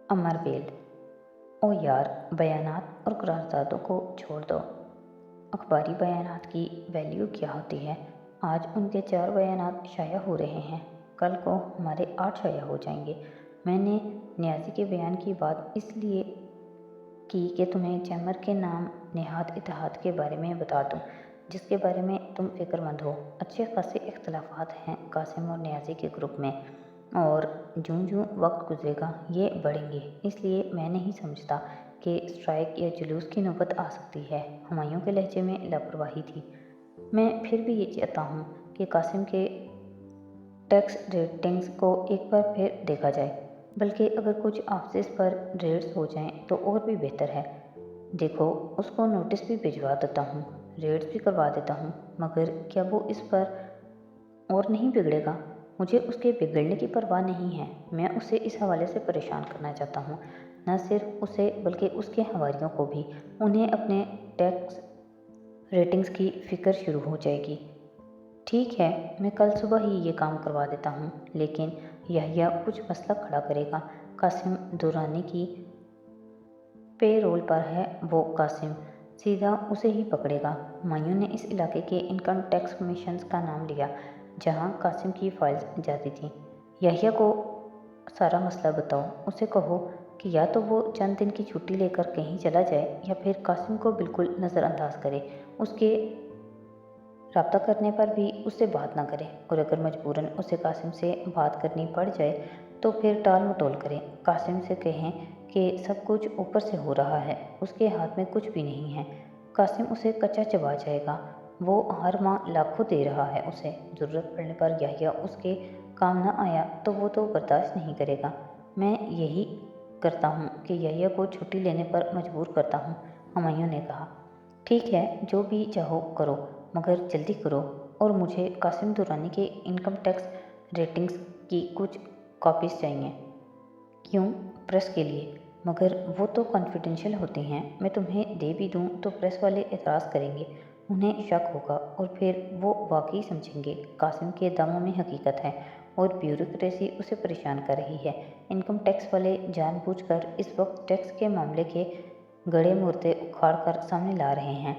अमर bell. ओ यार, बयानात और करारदादों को छोड़ दो। अखबारी बयानात की वैल्यू क्या होती है? आज उनके 4 बयानात शाया हो रहे हैं, कल को हमारे 8 शाया हो जाएंगे। मैंने नियाज़ी के बयान की बात इसलिए की कि तुम्हें चैमर के नाम नेहाद इत्तेहाद के बारे में बता दूं, जिसके बारे में तुम फिक्रमंद हो। अच्छे खासे इख्तलाफात हैं कासिम और नियाज़ी के ग्रुप में, और जूं जूं वक्त गुजरेगा ये बढ़ेंगे। इसलिए मैं नहीं समझता कि स्ट्राइक या जुलूस की नौबत आ सकती है। हुमायूं के लहजे में लापरवाही थी। मैं फिर भी ये चाहता हूँ कि कासिम के टैक्स रेटिंग्स को एक बार फिर देखा जाए, बल्कि अगर कुछ ऑफिस पर रेड्स हो जाएं तो और भी बेहतर है। देखो, उसको नोटिस भी भिजवा देता हूँ, रेड्स भी करवा देता हूँ, मगर क्या वो इस पर और नहीं बिगड़ेगा? मुझे उसके बिगड़ने की परवाह नहीं है। मैं उसे इस हवाले से परेशान करना चाहता हूँ। न सिर्फ उसे बल्कि उसके हवारियों को भी। उन्हें अपने टैक्स रेटिंग्स की फ़िक्र शुरू हो जाएगी। ठीक है, मैं कल सुबह ही ये काम करवा देता हूँ, लेकिन यहिया कुछ मसला खड़ा करेगा। कासिम दुरानी की पे रोल पर है। वो कासिम सीधा उसे ही पकड़ेगा। हुमायूं ने इस इलाके के इनकम टैक्स कमीशंस का नाम लिया जहाँ कासिम की फाइल्स जाती थीं। यहिया को सारा मसला बताओ। उसे कहो कि या तो वो चंद दिन की छुट्टी लेकर कहीं चला जाए या फिर कासिम को बिल्कुल नज़रअंदाज करे। उसके राब्ता करने पर भी उससे बात ना करे, और अगर मजबूरन उसे कासिम से बात करनी पड़ जाए तो फिर टाल मटोल करें। कासिम से कहें कि सब कुछ ऊपर से हो रहा है, उसके हाथ में कुछ भी नहीं है। कासिम उसे कच्चा चबा जाएगा। वो हर माह लाखों दे रहा है उसे। ज़रूरत पड़ने पर यहिया उसके काम ना आया तो वो तो बर्दाश्त नहीं करेगा। मैं यही करता हूँ कि यहिया को छुट्टी लेने पर मजबूर करता हूँ। हुमायूं ने कहा, ठीक है, जो भी चाहो करो, मगर जल्दी करो। और मुझे कासिम दुरानी के इनकम टैक्स रेटिंग्स की कुछ कॉपीज़ चाहिए। क्यों? प्रेस के लिए। मगर वो तो कॉन्फिडेंशियल होती हैं। मैं तुम्हें दे भी दूँ तो प्रेस वाले एतराज़ करेंगे, उन्हें शक होगा, और फिर वो वाकई समझेंगे कासिम के दामों में हकीकत है और ब्यूरोक्रेसी उसे परेशान कर रही है। इनकम टैक्स वाले जानबूझकर इस वक्त टैक्स के मामले के गड़े मुर्दे उखाड़ कर सामने ला रहे हैं।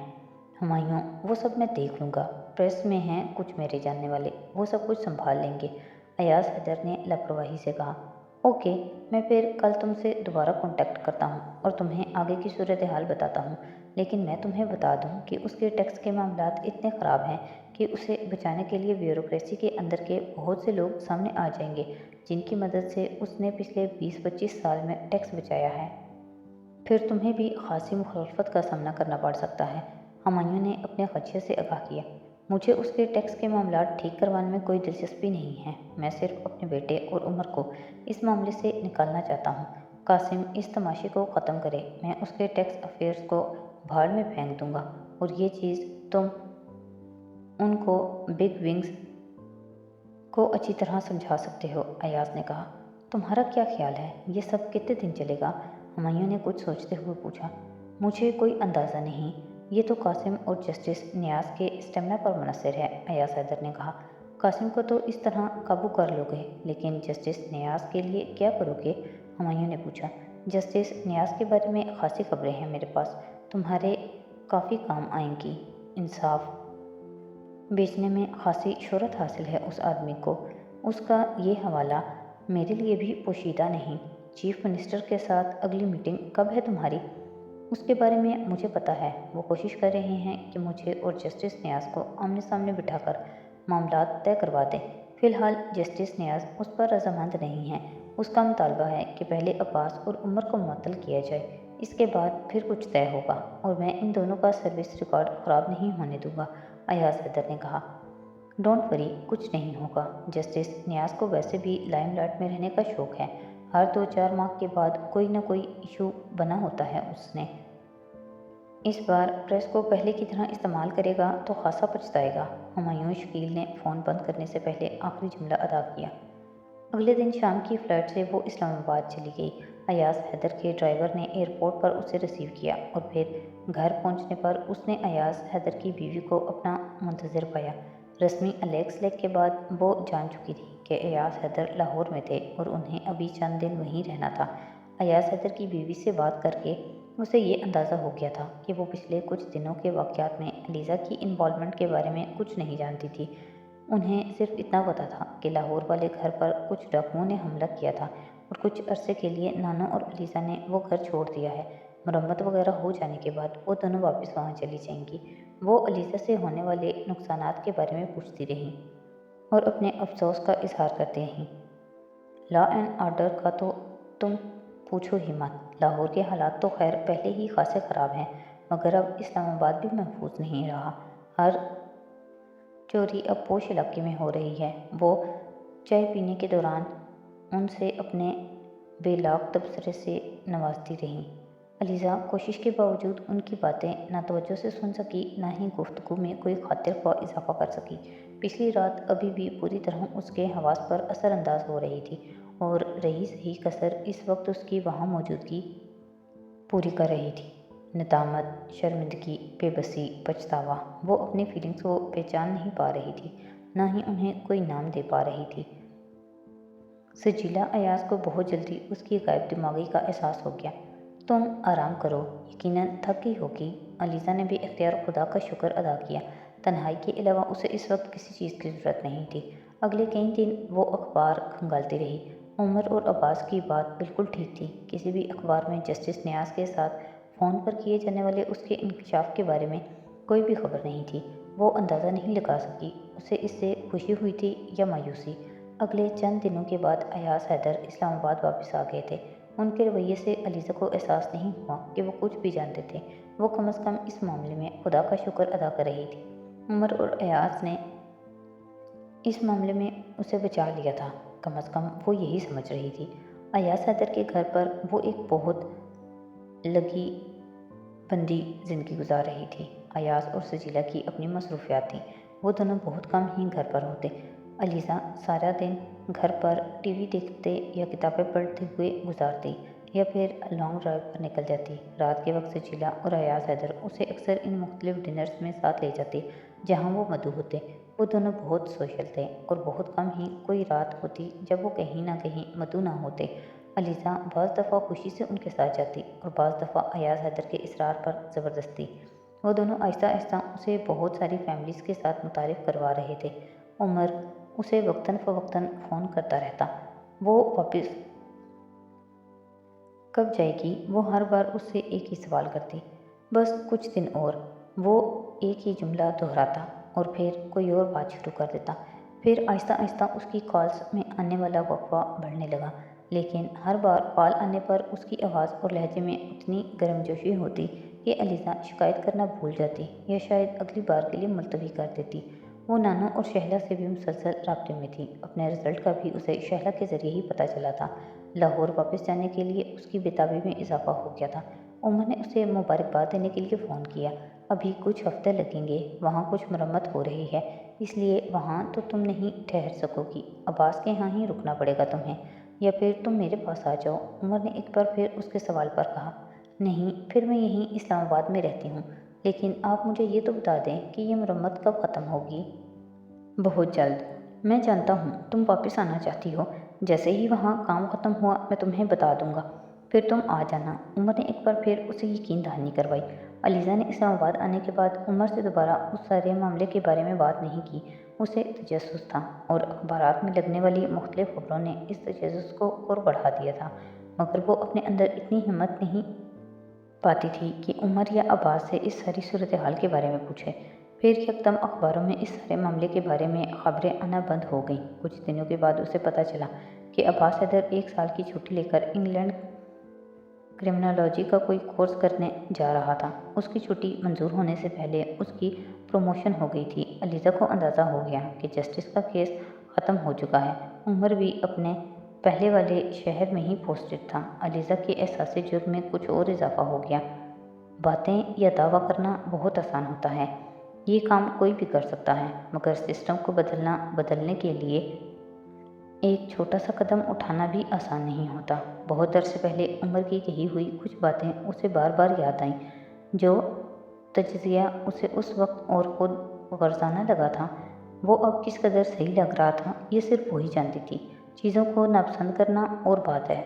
हुमायूं, वो सब मैं देख लूँगा। प्रेस में हैं कुछ मेरे जानने वाले, वो सब कुछ संभाल लेंगे। अयाज हैदर ने लापरवाही से कहा, ओके, मैं फिर कल तुमसे दोबारा कांटेक्ट करता हूँ और तुम्हें आगे की सूरत हाल बताता हूँ। लेकिन मैं तुम्हें बता दूँ कि उसके टैक्स के मामलात इतने ख़राब हैं कि उसे बचाने के लिए ब्यूरोक्रेसी के अंदर के बहुत से लोग सामने आ जाएंगे, जिनकी मदद से उसने पिछले 20-25 साल में टैक्स बचाया है। फिर तुम्हें भी खासी मुखालफत का सामना करना पड़ सकता है। हुमायूं ने अपने खदशे से आगाह किया, मुझे उसके टैक्स के मामलात ठीक करवाने में कोई दिलचस्पी नहीं है। मैं सिर्फ अपने बेटे और उमर को इस मामले से निकालना चाहता हूँ। कासिम इस तमाशे को ख़त्म करे। मैं उसके टैक्स अफेयर्स को भाड़ में फेंक दूंगा, और ये चीज़ तुम उनको बिग विंग्स को अच्छी तरह समझा सकते हो। अयाज ने कहा, तुम्हारा क्या ख्याल है, ये सब कितने दिन चलेगा? हुमायूं ने कुछ सोचते हुए पूछा, मुझे कोई अंदाज़ा नहीं। ये तो कासिम और जस्टिस नियाज के स्टेमिना पर मुनहसर है। अयाज हैदर ने कहा, कासिम को तो इस तरह काबू कर लोगे, लेकिन जस्टिस नियाज के लिए क्या करोगे? हुमायूं ने पूछा, जस्टिस नियाज के बारे में खासी खबरें हैं मेरे पास, तुम्हारे काफ़ी काम आएंगी। इंसाफ बेचने में खासी शोहरत हासिल है उस आदमी को। उसका ये हवाला मेरे लिए भी पोशीदा नहीं। चीफ मिनिस्टर के साथ अगली मीटिंग कब है तुम्हारी? उसके बारे में मुझे पता है। वो कोशिश कर रहे हैं कि मुझे और जस्टिस नियाज को आमने सामने बिठाकर मामलात तय करवा दें। फ़िलहाल जस्टिस नियाज उस पर रजामंद नहीं है। उसका मुतालबा है कि पहले अब्बास और उमर को मुअत्तल किया जाए, इसके बाद फिर कुछ तय होगा, और मैं इन दोनों का सर्विस रिकॉर्ड ख़राब नहीं होने दूंगा। अयाज हैदर ने कहा, डोंट वरी, कुछ नहीं होगा। जस्टिस नियाज को वैसे भी लाइमलाइट में रहने का शौक है। हर 2-4 माह के बाद कोई न कोई इशू बना होता है उसने। इस बार प्रेस को पहले की तरह इस्तेमाल करेगा तो खासा पछताएगा। हुमायूं शकील ने फ़ोन बंद करने से पहले आखिरी जुमला अदा किया। अगले दिन शाम की फ़्लाइट से वो इस्लामाबाद चली गई। अयाज हैदर के ड्राइवर ने एयरपोर्ट पर उसे रिसीव किया, और फिर घर पहुंचने पर उसने अयाज हैदर की बीवी को अपना मुंतज़िर पाया। रस्मी एलेक्स लेक के बाद वो जान चुकी थी कि अयाज हैदर लाहौर में थे और उन्हें अभी चंद दिन वहीं रहना था। ایاز حیدر کی بیوی سے بات کر کے اسے یہ اندازہ ہو گیا تھا کہ وہ پچھلے کچھ دنوں کے واقعات میں علیزہ کی انوالومنٹ کے بارے میں کچھ نہیں جانتی تھی۔ انہیں صرف اتنا پتا تھا کہ لاہور والے گھر پر کچھ ڈاکوؤں نے حملہ کیا تھا اور کچھ عرصے کے لیے نانو اور علیزہ نے وہ گھر چھوڑ دیا ہے۔ مرمت وغیرہ ہو جانے کے بعد وہ دونوں واپس وہاں چلی جائیں گی۔ وہ علیزہ سے ہونے والے نقصانات کے بارے میں پوچھتی رہیں اور اپنے افسوس کا اظہار کرتے رہیں۔ لا اینڈ آرڈر کا تو تم پوچھو ہی مت۔ لاہور کے حالات تو خیر پہلے ہی خاصے خراب ہیں، مگر اب اسلام آباد بھی محفوظ نہیں رہا۔ ہر چوری اب پوش علاقے میں ہو رہی ہے۔ وہ چائے پینے کے دوران ان سے اپنے بے لاگ تبصرے سے نوازتی رہیں۔ علیزہ کوشش کے باوجود ان کی باتیں نہ توجہ سے سن سکی، نہ ہی گفتگو میں کوئی خاطر خواہ اضافہ کر سکی۔ پچھلی رات ابھی بھی پوری طرح اس کے حواس پر اثر انداز ہو رہی تھی اور رہی صحیح کسر اس وقت اس کی وہاں موجودگی پوری کر رہی تھی۔ ندامت، شرمندگی، بے بسی، پچھتاوا۔ وہ اپنی فیلنگز کو پہچان نہیں پا رہی تھی، نہ ہی انہیں کوئی نام دے پا رہی تھی۔ سجیلا ایاز کو بہت جلدی اس کی غائب دماغی کا احساس ہو گیا۔ تم آرام کرو، یقیناً تھک گئی ہوگی۔ علیزہ نے بے اختیار خدا کا شکر ادا کیا۔ تنہائی کے علاوہ اسے اس وقت کسی چیز کی ضرورت نہیں تھی۔ اگلے کئی دن وہ اخبار کھنگالتی رہی۔ عمر اور عباس کی بات بالکل ٹھیک تھی۔ کسی بھی اخبار میں جسٹس نیاز کے ساتھ فون پر کیے جانے والے اس کے انکشاف کے بارے میں کوئی بھی خبر نہیں تھی۔ وہ اندازہ نہیں لگا سکی اسے اس سے خوشی ہوئی تھی یا مایوسی۔ اگلے چند دنوں کے بعد ایاز حیدر اسلام آباد واپس آ گئے تھے۔ ان کے رویے سے علیزہ کو احساس نہیں ہوا کہ وہ کچھ بھی جانتے تھے۔ وہ کم از کم اس معاملے میں خدا کا شکر ادا کر رہی تھی۔ عمر اور ایاز نے اس معاملے میں اسے بچا لیا تھا، کم از کم وہ یہی سمجھ رہی تھی۔ ایاز حیدر کے گھر پر وہ ایک بہت لگی بندی زندگی گزار رہی تھی۔ ایاز اور سجیلا کی اپنی مصروفیات تھیں، وہ دونوں بہت کم ہی گھر پر ہوتے۔ علیزہ سارا دن گھر پر ٹی وی دیکھتے یا کتابیں پڑھتے ہوئے گزارتی یا پھر لانگ ڈرائیو پر نکل جاتی۔ رات کے وقت سجیلا اور ایاز حیدر اسے اکثر ان مختلف ڈنرز میں ساتھ لے جاتے جہاں وہ مدعو ہوتے۔ وہ دونوں بہت سوشل تھے اور بہت کم ہی کوئی رات ہوتی جب وہ کہیں نہ کہیں مدعو نہ ہوتے۔ علیزہ بعض دفعہ خوشی سے ان کے ساتھ جاتی اور بعض دفعہ ایاز حیدر کے اصرار پر زبردستی۔ وہ دونوں آہستہ آہستہ اسے بہت ساری فیملیز کے ساتھ متعارف کروا رہے تھے۔ عمر اسے وقتاً فوقتاً فون کرتا رہتا۔ وہ واپس کب جائے گی؟ وہ ہر بار اس سے ایک ہی سوال کرتی، بس کچھ دن اور۔ وہ ایک ہی جملہ دہراتا اور پھر کوئی اور بات شروع کر دیتا۔ پھر آہستہ آہستہ اس کی کالز میں آنے والا وقفہ بڑھنے لگا، لیکن ہر بار کال آنے پر اس کی آواز اور لہجے میں اتنی گرمجوشی ہوتی کہ علیزہ شکایت کرنا بھول جاتی یا شاید اگلی بار کے لیے ملتوی کر دیتی۔ وہ نانو اور شہلا سے بھی مسلسل رابطے میں تھی۔ اپنے رزلٹ کا بھی اسے شہلا کے ذریعے ہی پتہ چلا تھا۔ لاہور واپس جانے کے لیے اس کی بےتابی میں اضافہ ہو گیا تھا۔ عمر نے اسے مبارکباد دینے کے لیے فون کیا۔ ابھی کچھ ہفتے لگیں گے، وہاں کچھ مرمت ہو رہی ہے، اس لیے وہاں تو تم نہیں ٹھہر سکو گی۔ عباس کے ہاں ہی رکنا پڑے گا تمہیں، یا پھر تم میرے پاس آ جاؤ۔ عمر نے ایک بار پھر اس کے سوال پر کہا، نہیں، پھر میں یہیں اسلام آباد میں رہتی ہوں، لیکن آپ مجھے یہ تو بتا دیں کہ یہ مرمت کب ختم ہوگی؟ بہت جلد۔ میں جانتا ہوں تم واپس آنا چاہتی ہو، جیسے ہی وہاں کام ختم ہوا میں تمہیں بتا دوں گا، پھر تم آ جانا۔ عمر نے ایک بار پھر اسے یقین دہانی کروائی۔ علیزہ نے اسلام آباد آنے کے بعد عمر سے دوبارہ اس سارے معاملے کے بارے میں بات نہیں کی۔ اسے تجسس تھا اور اخبارات میں لگنے والی مختلف خبروں نے اس تجسس کو اور بڑھا دیا تھا، مگر وہ اپنے اندر اتنی ہمت نہیں پاتی تھی کہ عمر یا عباس سے اس ساری صورتحال کے بارے میں پوچھے۔ پھر یکدم اخباروں میں اس سارے معاملے کے بارے میں خبریں آنا بند ہو گئیں۔ کچھ دنوں کے بعد اسے پتہ چلا کہ عباس حیدر ایک سال کی چھٹی لے کر انگلینڈ کرمنالوجی کا کوئی کورس کرنے جا رہا تھا۔ اس کی چھٹی منظور ہونے سے پہلے اس کی پروموشن ہو گئی تھی۔ علیزہ کو اندازہ ہو گیا کہ جسٹس کا کیس ختم ہو چکا ہے۔ عمر بھی اپنے پہلے والے شہر میں ہی پوسٹڈ تھا۔ علیزہ کے احساس جرم میں کچھ اور اضافہ ہو گیا۔ باتیں یا دعویٰ کرنا بہت آسان ہوتا ہے، یہ کام کوئی بھی کر سکتا ہے، مگر سسٹم کو بدلنے کے لیے ایک چھوٹا سا قدم اٹھانا بھی آسان نہیں ہوتا۔ بہت عرصے پہلے عمر کی کہی ہوئی کچھ باتیں اسے بار بار یاد آئیں۔ جو تجزیہ اسے اس وقت اور خود غرضانہ لگا تھا، وہ اب کس قدر صحیح لگ رہا تھا، یہ صرف وہی جانتی تھی۔ چیزوں کو ناپسند کرنا اور بات ہے،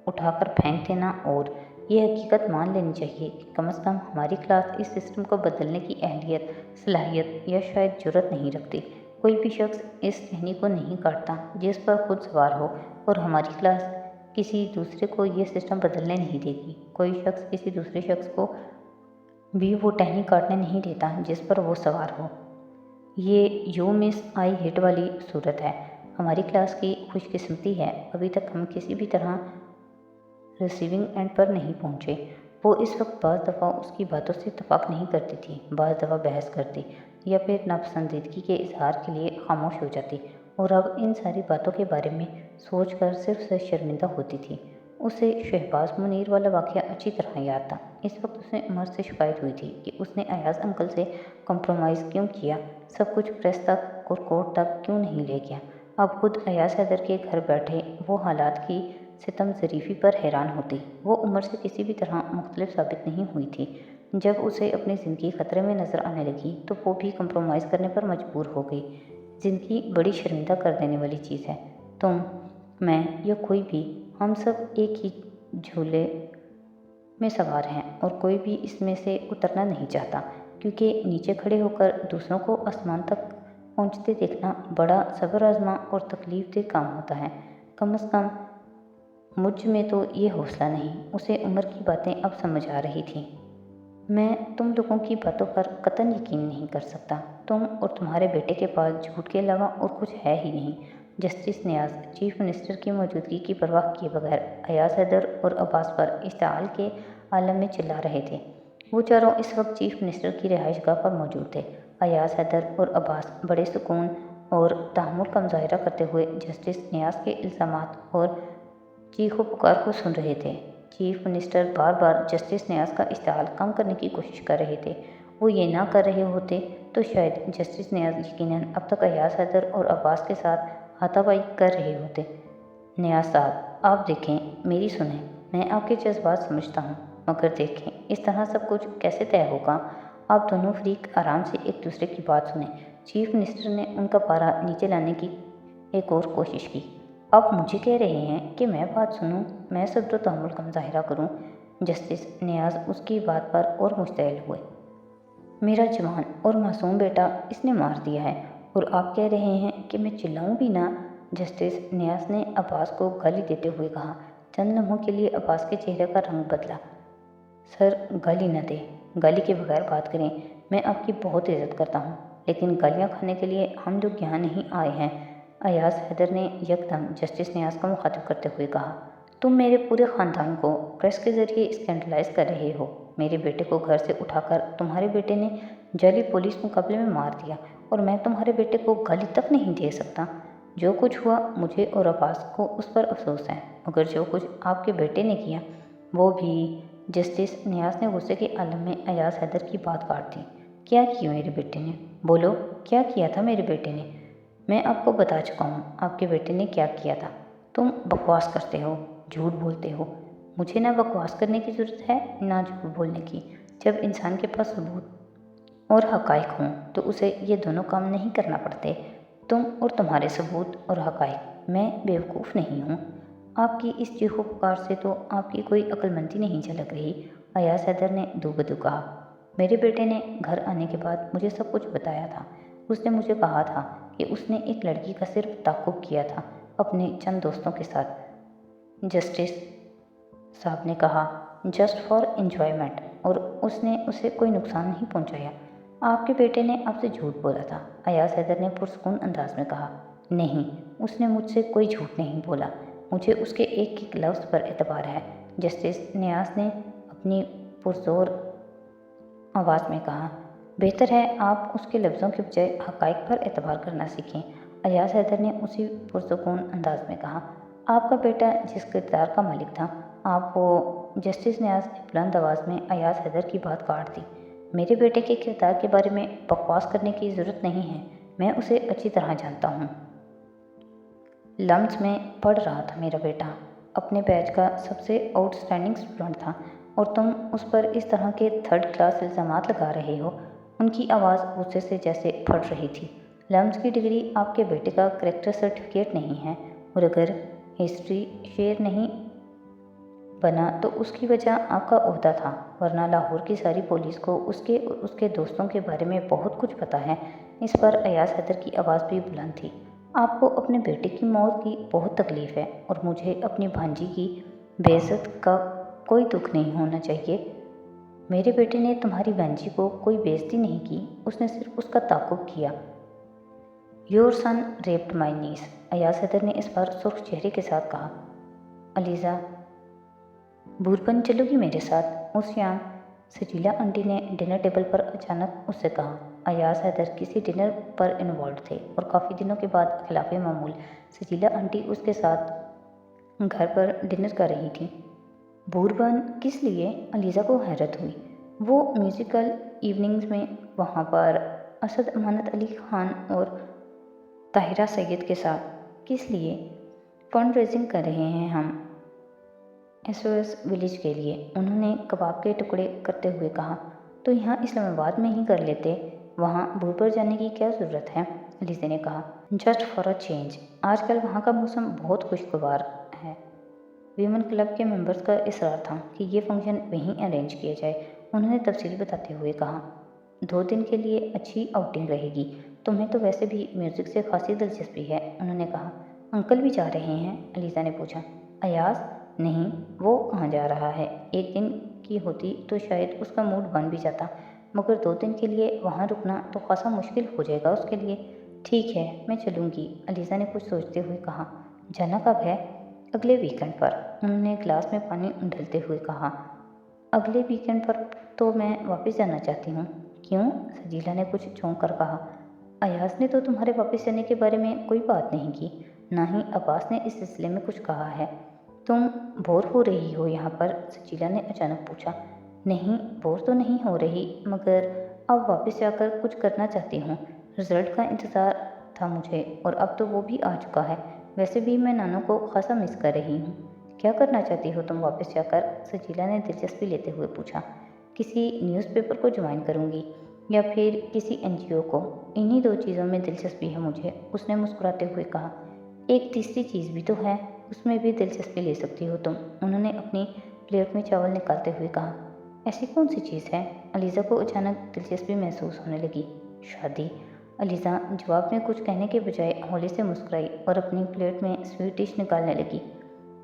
उठा कर फेंक देना और ये हकीकत मान लेनी चाहिए कि कम से कम हमारी क्लास इस सिस्टम को बदलने की अहलियत, सलाहियत या शायद जुर्रत नहीं रखती। कोई भी शख्स इस टहनी को नहीं काटता जिस पर खुद सवार हो, और हमारी क्लास किसी दूसरे को ये सिस्टम बदलने नहीं देगी। कोई शख्स किसी दूसरे शख्स को भी वो टहनी काटने नहीं देता जिस पर वो सवार हो। ये यू मिस आई हिट वाली सूरत है। हमारी क्लास की खुशकिस्मती है, अभी तक हम किसी भी तरह रिसीविंग एंड पर नहीं पहुँचे। वो इस वक्त बाज़ दफ़ा उसकी बातों से इत्तफाक नहीं करती थी, बाज़ दफ़ा बहस करती या फिर नापसंदीदगी के इजहार के लिए खामोश हो जाती, और अब इन सारी बातों के बारे में सोच कर सिर्फ से शर्मिंदा होती थी। उसे शहबाज मुनीर वाला वाक़या अच्छी तरह याद था। इस वक्त उसे उमर से शिकायत हुई थी कि उसने अयाज अंकल से कंप्रोमाइज़ क्यों किया, सब कुछ प्रेस तक और कोर्ट तक क्यों नहीं ले गया। अब खुद अयाज हैदर के घर बैठे वो हालात की सितम ज़रीफ़ी पर हैरान होती। वो उमर से किसी भी तरह मुख्तलिफ साबित नहीं हुई थी। जब उसे अपनी ज़िंदगी ख़तरे में नज़र आने लगी तो वो भी कंप्रोमाइज़ करने पर मजबूर हो गई। ज़िंदगी बड़ी शर्मिंदा कर देने वाली चीज़ है। तुम, मैं या कोई भी, हम सब एक ही झूले में सवार हैं और कोई भी इसमें से उतरना नहीं चाहता, क्योंकि नीचे खड़े होकर दूसरों को आसमान तक पहुंचते देखना बड़ा सब्र आज़मा और तकलीफ़देह काम होता है। कम से कम मुझ में तो ये हौसला नहीं। उसे उमर की बातें अब समझ आ रही थीं। मैं तुम लोगों की बातों पर कतई यकीन नहीं कर सकता। तुम और तुम्हारे बेटे के पास झूठ के अलावा और कुछ है ही नहीं। जस्टिस नियाज़ चीफ मिनिस्टर की मौजूदगी की परवाह किए बगैर अयाज हैदर और अब्बास पर इश्तिआल के आलम में चिल्ला रहे थे। वो चारों इस वक्त चीफ मिनिस्टर की रिहाइशगाह पर मौजूद थे। अयाज हैदर और अब्बास बड़े सुकून और तहम्मुल का मुजाहिरा करते हुए जस्टिस नियाज़ के इल्ज़ामात और चीखो पुकार को सुन रहे थे। चीफ मिनिस्टर बार बार जस्टिस नियाज़ का इश्तिआल कम करने की कोशिश कर रहे थे। वो ये ना कर रहे होते तो शायद जस्टिस नियाज़ यकीनन अब तक अयाज हैदर और अब्बास के साथ हाथापाई कर रहे होते। नियाज़ साहब, आप देखें, मेरी सुनें। मैं आपके जज्बात समझता हूँ, मगर देखें इस तरह सब कुछ कैसे तय होगा। आप दोनों फरीक आराम से एक दूसरे की बात सुनें। चीफ मिनिस्टर ने उनका पारा नीचे लाने की एक और कोशिश की। आप मुझे कह रहे हैं कि मैं बात सुनूं, मैं सब्र तहम्मुल का मुजाहिरा करूं। जस्टिस नियाज़ उसकी बात पर और मुश्तइल हुए। मेरा जवान और मासूम बेटा इसने मार दिया है, और आप कह रहे हैं कि मैं चिल्लाऊं भी ना। जस्टिस नियाज़ ने अब्बास को गाली देते हुए कहा। चंद लम्हों के लिए अब्बास के चेहरे का रंग बदला। सर, गाली न दें, गाली के बगैर बात करें। मैं आपकी बहुत इज्जत करता हूँ, लेकिन गालियाँ खाने के लिए हम लोग यहाँ नहीं आए हैं। अयाज हैदर ने यकदम जस्टिस नियाज़ को मुखातिब करते हुए कहा। तुम मेरे पूरे ख़ानदान को प्रेस के ज़रिए स्कैंडलाइज कर रहे हो। मेरे बेटे को घर से उठाकर तुम्हारे बेटे ने जाली पुलिस मुकाबले में मार दिया, और मैं तुम्हारे बेटे को गाली तक नहीं दे सकता। जो कुछ हुआ मुझे और अब्बास को उस पर अफसोस है, मगर जो कुछ आपके बेटे ने किया वो भी। जस्टिस नियाज़ ने गुस्से के आलम में अयाज हैदर की बात काट दी। क्या किया मेरे बेटे ने? बोलो, क्या किया था मेरे बेटे ने? मैं आपको बता चुका हूँ आपके बेटे ने क्या किया था। तुम बकवास करते हो, झूठ बोलते हो। मुझे ना बकवास करने की ज़रूरत है ना झूठ बोलने की। जब इंसान के पास सबूत और हक़ाइक़ हों तो उसे ये दोनों काम नहीं करना पड़ते। तुम और तुम्हारे सबूत और हक़ाइक़। मैं बेवकूफ़ नहीं हूँ। आपकी इस चीखो पुकार से तो आपकी कोई अक्लमंदी नहीं झलक रही। अयाज हैदर ने दूबदू कहा। मेरे बेटे ने घर आने के बाद मुझे सब कुछ बताया था। उसने मुझे कहा था कि उसने एक लड़की का सिर्फ ताक़ुब किया था अपने चंद दोस्तों के साथ। जस्टिस साहब ने कहा, जस्ट फॉर एंजॉयमेंट, और उसने उसे कोई नुकसान नहीं पहुंचाया। आपके बेटे ने आपसे झूठ बोला था। अयाज हैदर ने पुरसुकून अंदाज में कहा। नहीं, उसने मुझसे कोई झूठ नहीं बोला। मुझे उसके एक एक लफ्ज़ पर एतबार है। जस्टिस नियाज़ ने अपनी पुरजोर आवाज़ में कहा। बेहतर है आप उसके लफ्ज़ों के बजाय हक़ाइक़ पर एतबार करना सीखें। अयाज हैदर ने उसी पुरसुकून अंदाज में कहा। आपका बेटा जिस किरदार का मालिक था, आप वो। जस्टिस नियाज़ ने बुलंद आवाज़ में अयाज हैदर की बात काट दी। मेरे बेटे के किरदार के बारे में बकवास करने की ज़रूरत नहीं है, मैं उसे अच्छी तरह जानता हूँ। लम्स में पढ़ रहा था मेरा बेटा, अपने बैच का सबसे आउटस्टैंडिंग स्टूडेंट था, और तुम उस पर इस तरह के थर्ड क्लास इल्ज़ामात लगा रहे हो। उनकी आवाज़ गुस्से से जैसे फट रही थी। लम्स की डिग्री आपके बेटे का करेक्टर सर्टिफिकेट नहीं है, और अगर हिस्ट्री शेयर नहीं बना तो उसकी वजह आपका ओहदा था, वरना लाहौर की सारी पुलिस को उसके और उसके दोस्तों के बारे में बहुत कुछ पता है। इस पर अयाज हैदर की आवाज़ भी बुलंद थी। आपको अपने बेटे की मौत की बहुत तकलीफ़ है और मुझे अपनी भांजी की बेइज्जत का कोई दुख नहीं होना चाहिए। मेरे बेटे ने तुम्हारी भांजी को कोई बेइज्जती नहीं की, उसने सिर्फ उसका ताक़ुब किया। योर सन रेप्ड माई नीस, अयाज हैदर ने इस बार सुर्ख चेहरे के साथ कहा। अलीज़ा, बूरबन चलोगी मेरे साथ? उस शाम सजीला आंटी ने डिनर टेबल पर अचानक उससे कहा। अयाज हैदर किसी डिनर पर इन्वॉल्व थे और काफ़ी दिनों के बाद खिलाफ मामूल सजीला आंटी उसके साथ घर पर डिनर कर रही थी। बूरबन किस लिए? अलीज़ा को हैरत हुई। वो म्यूज़िकल इवनिंग्स में वहाँ पर असद अमानत अली खान और ताहिरा सैयद के साथ। किस लिए? फंड रेजिंग कर रहे हैं हम एसओएस विलेज के लिए, उन्होंने कबाब के टुकड़े करते हुए कहा। तो यहाँ इस्लामाबाद में ही कर लेते, वहाँ दूर पर जाने की क्या ज़रूरत है? अलीज़ा ने कहा। जस्ट फॉर अ चेंज, आजकल वहाँ का मौसम बहुत खुशगवार है। वीमेन क्लब के मेंबर्स का इसरार था कि ये फंक्शन वहीं अरेंज किया जाए, उन्होंने तफसील बताते हुए कहा। 2 दिन के लिए अच्छी आउटिंग रहेगी, तुम्हें तो वैसे भी म्यूज़िक से खासी दिलचस्पी है, उन्होंने कहा। अंकल भी जा रहे हैं? अलीज़ा ने पूछा। अयाज, नहीं, वो कहाँ जा रहा है? एक दिन की होती तो शायद उसका मूड बन भी जाता, मगर 2 दिन के लिए वहाँ रुकना तो खासा मुश्किल हो जाएगा उसके लिए। ठीक है, मैं चलूँगी, अलीज़ा ने कुछ सोचते हुए कहा। जाना कब है? अगले वीकेंड पर, उन्होंने ग्लास में पानी उंडलते हुए कहा। अगले वीकेंड पर तो मैं वापस जाना चाहती हूँ। क्यों? सजीला ने कुछ चौंक कर कहा। अयाज ने तो तुम्हारे वापस जाने के बारे में कोई बात नहीं की, ना ही अब्बास ने इस सिलसिले में कुछ कहा है। तुम बोर हो रही हो यहाँ पर? सजीला ने अचानक पूछा। नहीं, बोर तो नहीं हो रही, मगर अब वापस जाकर कुछ करना चाहती हूँ। रिजल्ट का इंतज़ार था मुझे और अब तो वो भी आ चुका है। वैसे भी मैं नानू को खासा मिस कर रही हूँ। क्या करना चाहती हो तुम वापस जाकर? सजीला ने दिलचस्पी लेते हुए पूछा। किसी न्यूज़पेपर को ज्वाइन करूँगी या फिर किसी एनजीओ को, इन्हीं 2 चीज़ों में दिलचस्पी है मुझे, उसने मुस्कुराते हुए कहा। एक तीसरी चीज़ भी तो है, उसमें भी दिलचस्पी ले सकती हो तुम, उन्होंने अपनी प्लेट में चावल निकालते हुए कहा। ऐसी कौन सी चीज़ है? अलीज़ा को अचानक दिलचस्पी महसूस होने लगी। शादी, अलीज़ा जवाब में कुछ कहने के बजाय होली से मुस्कुराई और अपनी प्लेट में स्वीट डिश निकालने लगी।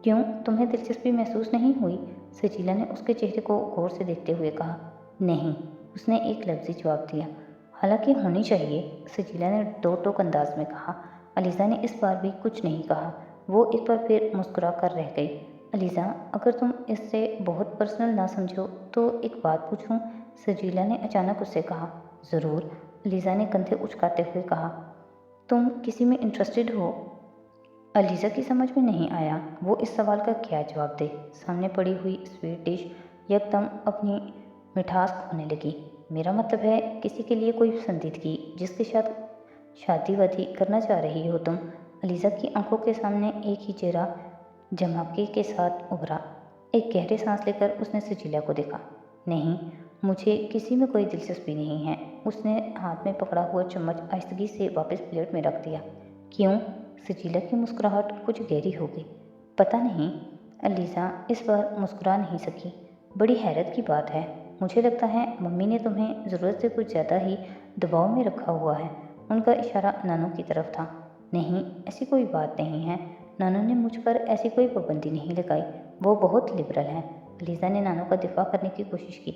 क्यों, तुम्हें दिलचस्पी महसूस नहीं हुई? सजीला ने उसके चेहरे को गौर से देखते हुए कहा। नहीं, उसने एक लफ्ज़ी जवाब दिया। हालांकि होनी चाहिए, सजीला ने दो टोक अंदाज में कहा। अलीज़ा ने इस बार भी कुछ नहीं कहा, वो एक बार फिर मुस्कुरा कर रह गई। अलीज़ा, अगर तुम इससे बहुत पर्सनल ना समझो तो एक बात पूछूं? सजीला ने अचानक उससे कहा। ज़रूर, अलीज़ा ने कंधे उचकाते हुए कहा। तुम किसी में इंटरेस्टेड हो? अलीज़ा की समझ में नहीं आया वो इस सवाल का क्या जवाब दे। सामने पड़ी हुई स्वीट डिश यकदम अपनी मिठास खोने लगी। मेरा मतलब है किसी के लिए कोई संजीदगी, जिसके साथ शादी वादी करना चाह रही हो तुम? अलीज़ा की आंखों के सामने एक ही चेहरा झमाके के साथ उभरा। एक गहरे सांस लेकर उसने सजीला को देखा। नहीं, मुझे किसी में कोई दिलचस्पी नहीं है, उसने हाथ में पकड़ा हुआ चम्मच आहिस्तगी से वापस प्लेट में रख दिया। क्यों? सजीला की मुस्कुराहट कुछ गहरी हो गई। पता नहीं, अलीज़ा इस बार मुस्कुरा नहीं सकी। बड़ी हैरत की बात है, मुझे लगता है मम्मी ने तुम्हें ज़रूरत से कुछ ज़्यादा ही दबाव में रखा हुआ है। उनका इशारा नानू की तरफ था। नहीं, ऐसी कोई बात नहीं है, नानू ने मुझ पर ऐसी कोई पाबंदी नहीं लगाई, वो बहुत लिबरल हैं। अलीज़ा ने नानू का दिफा करने की कोशिश की।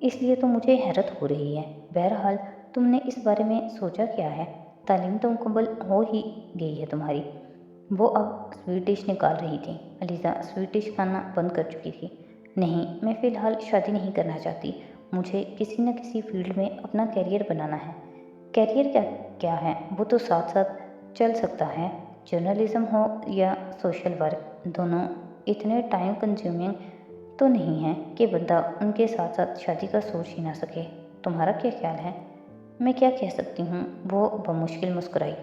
इसलिए तो मुझे हैरत हो रही है। बहरहाल, तुमने इस बारे में सोचा क्या है? तालीम तो मुकम्मल हो ही गई है तुम्हारी। वो अब स्वीट डिश निकाल रही थी। अलीज़ा स्वीट डिश खाना बंद कर चुकी थी। नहीं, मैं फ़िलहाल शादी नहीं करना चाहती, मुझे किसी न किसी फील्ड में अपना कैरियर बनाना है। कैरियर क्या क्या है, वो तो साथ साथ चल सकता है। जर्नलिज्म हो या सोशल वर्क, दोनों इतने टाइम कंज्यूमिंग तो नहीं है कि बंदा उनके साथ साथ शादी का सोच ही ना सके। तुम्हारा क्या ख्याल है? मैं क्या कह सकती हूँ, वो बमुश्किल मुस्कुराई।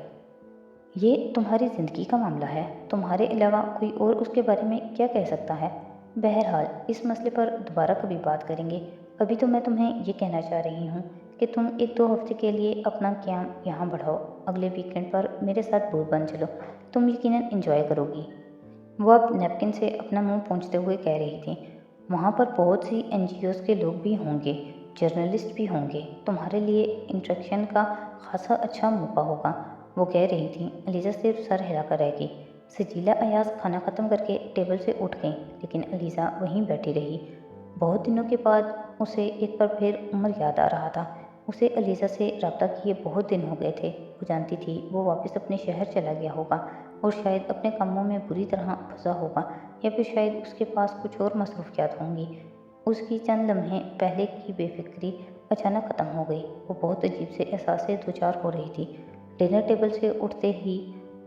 ये तुम्हारी ज़िंदगी का मामला है, तुम्हारे अलावा कोई और उसके बारे में क्या कह सकता है? बहरहाल, इस मसले पर दोबारा कभी बात करेंगे। अभी तो मैं तुम्हें ये कहना चाह रही हूँ कि तुम 1-2 हफ्ते के लिए अपना क्याम यहाँ बढ़ाओ। अगले वीकेंड पर मेरे साथ बूरबन चलो, तुम यकीनन एंजॉय करोगी। वो अब नैपकिन से अपना मुंह पोंछते हुए कह रही थी, वहाँ पर बहुत सी एनजीओज के लोग भी होंगे, जर्नलिस्ट भी होंगे, तुम्हारे लिए इंट्रैक्शन का खासा अच्छा मौका होगा। वो कह रही थी। अलीज़ा सिर्फ सर हिलाकर रह गई। सजीला अयाज खाना ख़त्म करके टेबल से उठ गई, लेकिन अलीज़ा वहीं बैठी रही। बहुत दिनों के बाद उसे एक बार फिर उमर याद आ रहा था। उसे अलीज़ा से रब्ता किए बहुत दिन हो गए थे। वो जानती थी वो वापस अपने शहर चला गया होगा और शायद अपने कामों में बुरी तरह फंसा होगा, या फिर शायद उसके पास कुछ और मसरूफियात होंगी। उसकी चंद लम्हे पहले की बेफिक्री अचानक ख़त्म हो गई। वो बहुत अजीब से एहसास से दो चार हो रही थी। डिनर टेबल से उठते ही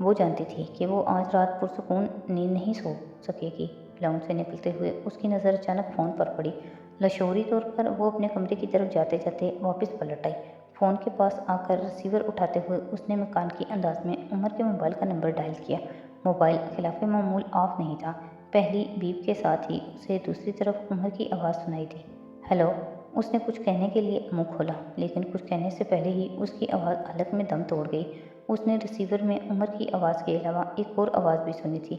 वो जानती थी कि वो आज रात पुरसुकून नींद नहीं सो सकेगी। लाउंज से निकलते हुए उसकी नज़र अचानक फ़ोन पर पड़ी। लशोरी तौर पर वो अपने कमरे की तरफ जाते जाते वापस पलट आई। फ़ोन के पास आकर रिसीवर उठाते हुए उसने मकान की अंदाज में उमर के मोबाइल का नंबर डायल किया। मोबाइल खिलाफ मामूल ऑफ नहीं था। पहली बीप के साथ ही उसे दूसरी तरफ उमर की आवाज़ सुनाई दी। हेलो। उसने कुछ कहने के लिए मुंह खोला, लेकिन कुछ कहने से पहले ही उसकी आवाज़ हलक में दम तोड़ गई। उसने रिसीवर में उमर की आवाज़ के अलावा एक और आवाज़ भी सुनी थी।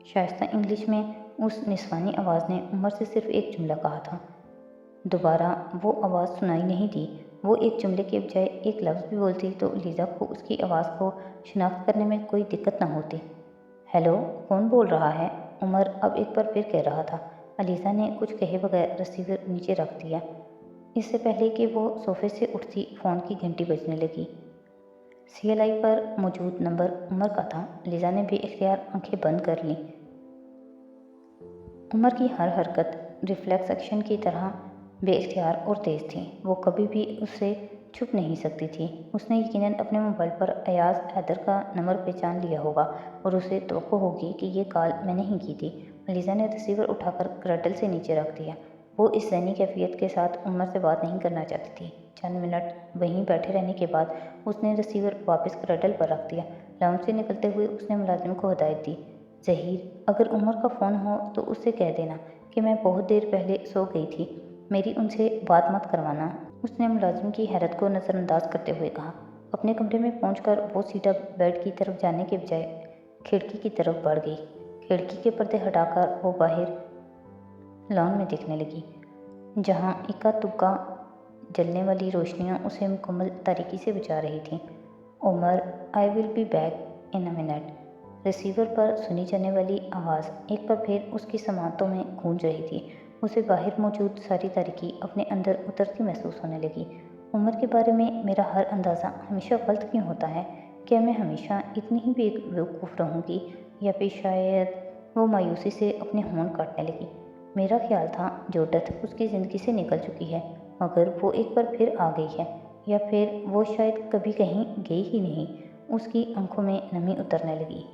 शाइस्ता इंग्लिश में उस निस्वानी आवाज़ ने उमर से सिर्फ एक जुमला कहा था। दोबारा वो आवाज़ सुनाई नहीं दी। वो एक जुमले के बजाय एक लफ्ज़ भी बोलती तो लीज़ा को उसकी आवाज़ को शिनाख्त करने में कोई दिक्कत न होती। हेलो, कौन बोल रहा है? उमर अब एक बार फिर कह रहा था। अलीज़ा ने कुछ कहे बगैर रिसीवर नीचे रख दिया। इससे पहले कि वो सोफे से उठती, फ़ोन की घंटी बजने लगी। सीएलआई पर मौजूद नंबर उमर का था। लीज़ा ने बेइख्तियार आंखें बंद कर लीं। उमर की हर हरकत रिफ्लेक्स एक्शन की तरह बेइख्तियार और तेज़ थी। वो कभी भी उससे छुप नहीं सकती थी। उसने यकीनन अपने मोबाइल पर अयाज हैदर का नंबर पहचान लिया होगा और उसे तवक्को होगी कि ये कॉल मैंने ही की थी। अलीज़ा ने रिसीवर उठाकर क्रटल से नीचे रख दिया। वो इस ज़हनी कैफियत के साथ उमर से बात नहीं करना चाहती थी। चंद मिनट वहीं बैठे रहने के बाद उसने रिसीवर वापस क्रटल पर रख दिया। लाउंज से निकलते हुए उसने मुलाजिम को हिदायत दी, ज़हीर, अगर उमर का फ़ोन हो तो उससे कह देना कि मैं बहुत देर पहले सो गई थी, मेरी उनसे बात मत करवाना। उसने मुलाजिम की हैरत को नज़रअंदाज करते हुए कहा। अपने कमरे में पहुंचकर वो सीधा बेड की तरफ जाने के बजाय खिड़की की तरफ बढ़ गई। खिड़की के पर्दे हटाकर वो बाहर लॉन में देखने लगी, जहाँ इक्का दुक्का जलने वाली रोशनियाँ उसे मुकम्मल तारीकी से बचा रही थीं। Omar, I will be back in a minute. Receiver पर सुनी जाने वाली आवाज़ एक बार फिर उसकी समातों में गूंज रही थी। उसे बाहर मौजूद सारी तारीकी अपने अंदर उतरती महसूस होने लगी। उमर के बारे में मेरा हर अंदाज़ा हमेशा गलत क्यों होता है? क्या मैं हमेशा इतनी ही बेवकूफ़ रहूँगी, या फिर शायद? वो मायूसी से अपने होंठ काटने लगी। मेरा ख्याल था जो डेथ उसकी ज़िंदगी से निकल चुकी है, मगर वो एक बार फिर आ गई है, या फिर वो शायद कभी कहीं गई ही नहीं। उसकी आंखों में नमी उतरने लगी।